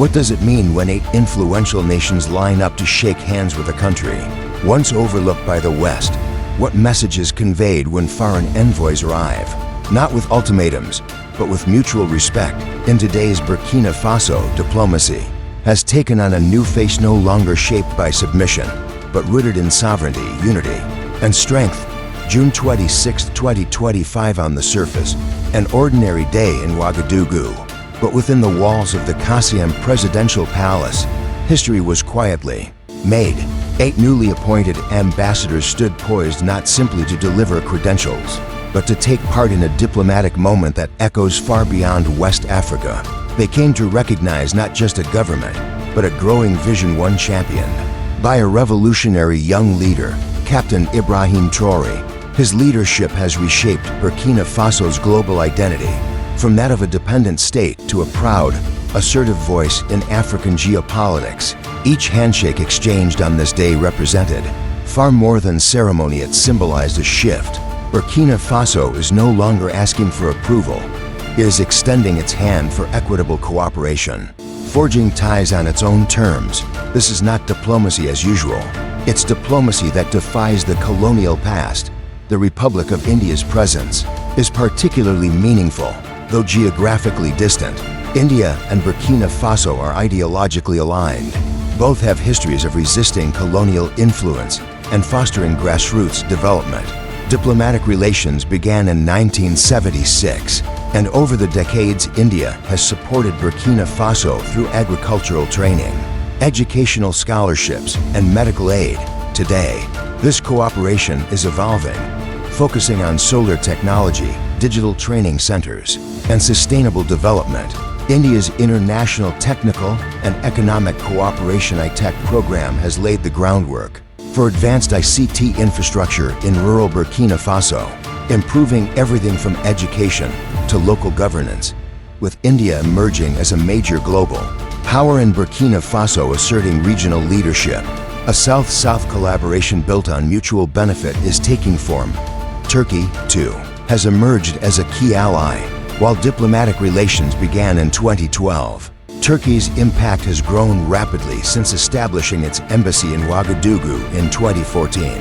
What does it mean when 8 influential nations line up to shake hands with a country once overlooked by the West? What message is conveyed when foreign envoys arrive? Not with ultimatums, but with mutual respect. In today's Burkina Faso, diplomacy has taken on a new face, no longer shaped by submission, but rooted in sovereignty, unity, and strength. June 26, 2025. On the surface, an ordinary day in Ouagadougou, but within the walls of the Captain Presidential Palace, history was quietly made. 8 newly appointed ambassadors stood poised not simply to deliver credentials, but to take part in a diplomatic moment that echoes far beyond West Africa. They came to recognize not just a government, but a growing vision, one championed by a revolutionary young leader, Captain Ibrahim Traoré. His leadership has reshaped Burkina Faso's global identity, from that of a dependent state to a proud, assertive voice in African geopolitics. Each handshake exchanged on this day represented far more than ceremony. It symbolized a shift. Burkina Faso is no longer asking for approval. It is extending its hand for equitable cooperation, forging ties on its own terms. This is not diplomacy as usual. It's diplomacy that defies the colonial past. The Republic of India's presence is particularly meaningful, though geographically distant. India and Burkina Faso are ideologically aligned. Both have histories of resisting colonial influence and fostering grassroots development. Diplomatic relations began in 1976, and over the decades, India has supported Burkina Faso through agricultural training, educational scholarships, and medical aid. Today, this cooperation is evolving, focusing on solar technology, digital training centers, and sustainable development. India's International Technical and Economic Cooperation (ITEC) program has laid the groundwork for advanced ICT infrastructure in rural Burkina Faso, improving everything from education to local governance, with India emerging as a major global power in Burkina Faso asserting regional leadership. A South-South collaboration built on mutual benefit is taking form. Turkey, too, has emerged as a key ally. While diplomatic relations began in 2012, Turkey's impact has grown rapidly since establishing its embassy in Ouagadougou in 2014.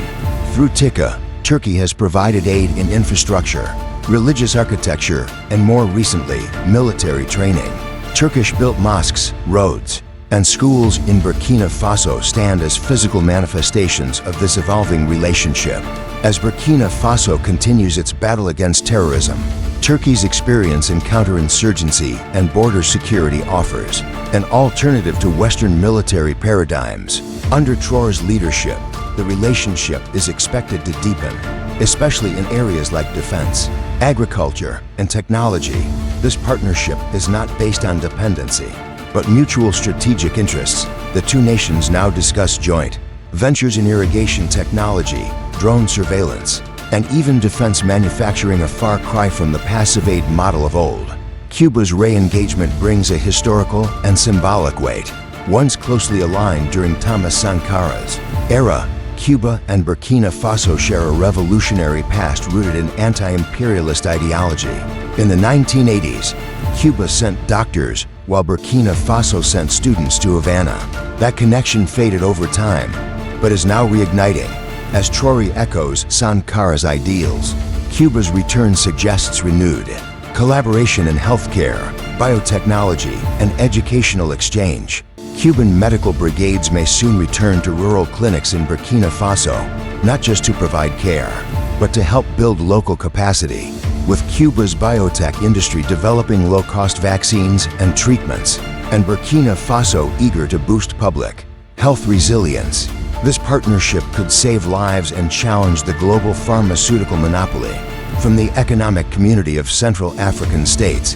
Through TICA, Turkey has provided aid in infrastructure, religious architecture, and more recently, military training. Turkish-built mosques, roads, and schools in Burkina Faso stand as physical manifestations of this evolving relationship. As Burkina Faso continues its battle against terrorism, Turkey's experience in counterinsurgency and border security offers an alternative to Western military paradigms. Under Traoré's leadership, the relationship is expected to deepen, especially in areas like defense, agriculture, and technology. This partnership is not based on dependency, but mutual strategic interests. The two nations now discuss joint ventures in irrigation technology, drone surveillance, and even defense manufacturing, a far cry from the passive aid model of old. Cuba's re-engagement brings a historical and symbolic weight. Once closely aligned during Thomas Sankara's era, Cuba and Burkina Faso share a revolutionary past rooted in anti-imperialist ideology. In the 1980s, Cuba sent doctors, while Burkina Faso sent students to Havana. That connection faded over time, but is now reigniting. As Traoré echoes Sankara's ideals, Cuba's return suggests renewed collaboration in healthcare, biotechnology, and educational exchange. Cuban medical brigades may soon return to rural clinics in Burkina Faso, not just to provide care, but to help build local capacity. With Cuba's biotech industry developing low-cost vaccines and treatments, and Burkina Faso eager to boost public health resilience, this partnership could save lives and challenge the global pharmaceutical monopoly. From the economic community of Central African states,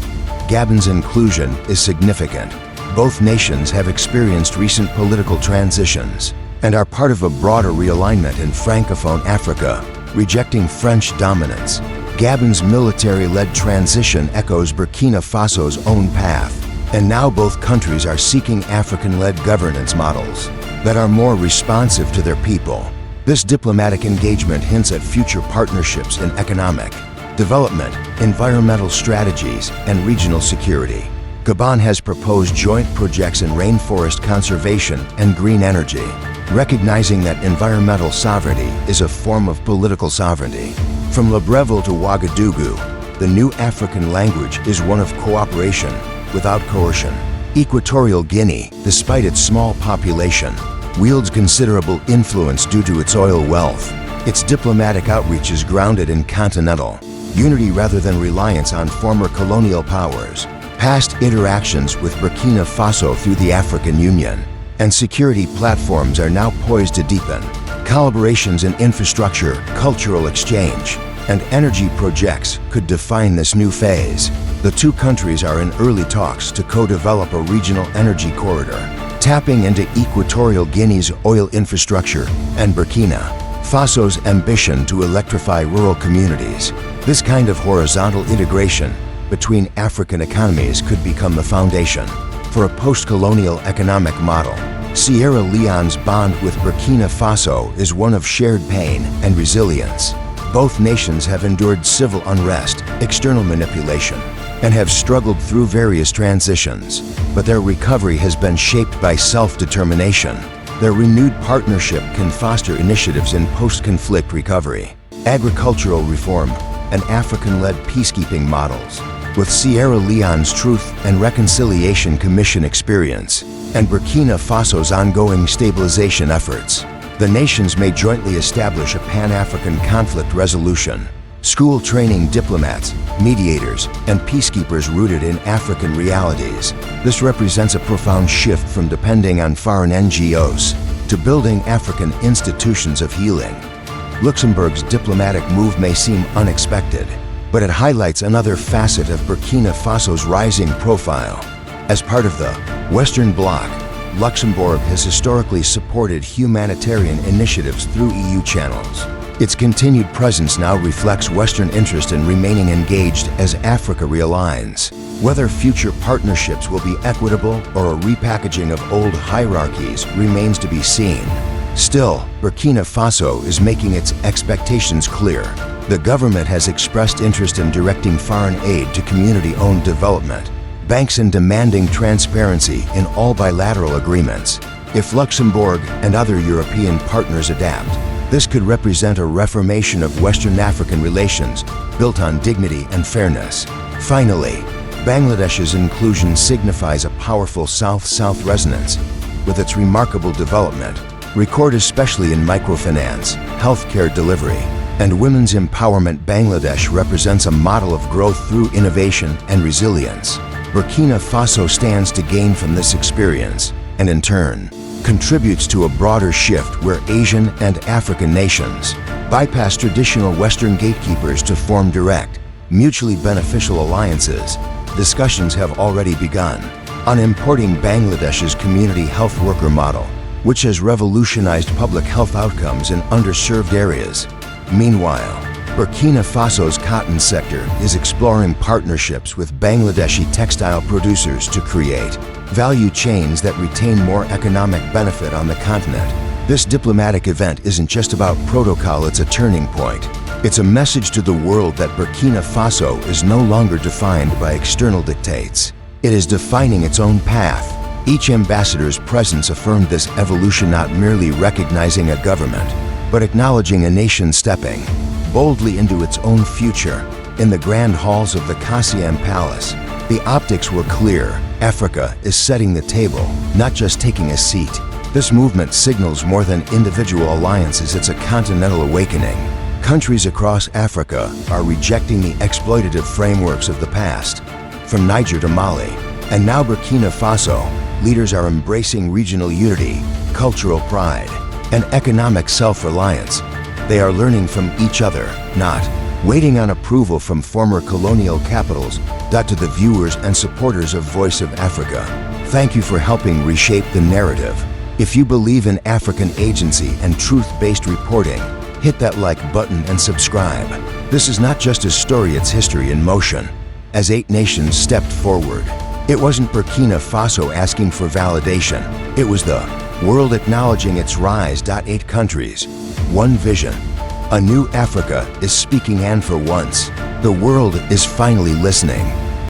Gabon's inclusion is significant. Both nations have experienced recent political transitions and are part of a broader realignment in Francophone Africa, rejecting French dominance. Gabon's military-led transition echoes Burkina Faso's own path, and now both countries are seeking African-led governance models that are more responsive to their people. This diplomatic engagement hints at future partnerships in economic development, environmental strategies, and regional security. Gabon has proposed joint projects in rainforest conservation and green energy, recognizing that environmental sovereignty is a form of political sovereignty. From Libreville to Ouagadougou, the new African language is one of cooperation without coercion. Equatorial Guinea, despite its small population, wields considerable influence due to its oil wealth. Its diplomatic outreach is grounded in continental unity rather than reliance on former colonial powers. Past interactions with Burkina Faso through the African Union and security platforms are now poised to deepen. Collaborations in infrastructure, cultural exchange, and energy projects could define this new phase. The two countries are in early talks to co-develop a regional energy corridor, tapping into Equatorial Guinea's oil infrastructure and Burkina Faso's ambition to electrify rural communities. This kind of horizontal integration between African economies could become the foundation for a post-colonial economic model. Sierra Leone's bond with Burkina Faso is one of shared pain and resilience. Both nations have endured civil unrest, external manipulation, and have struggled through various transitions, but their recovery has been shaped by self-determination. Their renewed partnership can foster initiatives in post-conflict recovery, agricultural reform, and African-led peacekeeping models. With Sierra Leone's Truth and Reconciliation Commission experience and Burkina Faso's ongoing stabilization efforts, the nations may jointly establish a Pan-African conflict resolution, school training diplomats, mediators, and peacekeepers rooted in African realities. This represents a profound shift from depending on foreign NGOs to building African institutions of healing. Luxembourg's diplomatic move may seem unexpected, but it highlights another facet of Burkina Faso's rising profile. As part of the Western Bloc, Luxembourg has historically supported humanitarian initiatives through EU channels. Its continued presence now reflects Western interest in remaining engaged as Africa realigns. Whether future partnerships will be equitable or a repackaging of old hierarchies remains to be seen. Still, Burkina Faso is making its expectations clear. The government has expressed interest in directing foreign aid to community-owned development, banks in demanding transparency in all bilateral agreements. If Luxembourg and other European partners adapt, this could represent a reformation of Western African relations built on dignity and fairness. Finally, Bangladesh's inclusion signifies a powerful South-South resonance. With its remarkable development, record especially in microfinance, healthcare delivery, and women's empowerment, Bangladesh represents a model of growth through innovation and resilience. Burkina Faso stands to gain from this experience and, in turn, contributes to a broader shift where Asian and African nations bypass traditional Western gatekeepers to form direct, mutually beneficial alliances. Discussions have already begun on importing Bangladesh's community health worker model, which has revolutionized public health outcomes in underserved areas. Meanwhile, Burkina Faso's cotton sector is exploring partnerships with Bangladeshi textile producers to create value chains that retain more economic benefit on the continent. This diplomatic event isn't just about protocol, it's a turning point. It's a message to the world that Burkina Faso is no longer defined by external dictates. It is defining its own path. Each ambassador's presence affirmed this evolution, not merely recognizing a government, but acknowledging a nation stepping boldly into its own future. In the grand halls of the Captain Palace, the optics were clear. Africa is setting the table, not just taking a seat. This movement signals more than individual alliances, it's a continental awakening. Countries across Africa are rejecting the exploitative frameworks of the past. From Niger to Mali, and now Burkina Faso, leaders are embracing regional unity, cultural pride, and economic self-reliance. They are learning from each other, not waiting on approval from former colonial capitals. To the viewers and supporters of Voice of Africa, thank you for helping reshape the narrative. If you believe in African agency and truth-based reporting, hit that like button and subscribe. This is not just a story, it's history in motion. As 8 nations stepped forward, it wasn't Burkina Faso asking for validation. It was the world acknowledging its rise. 8 countries, one vision. A new Africa is speaking, and for once, the world is finally listening.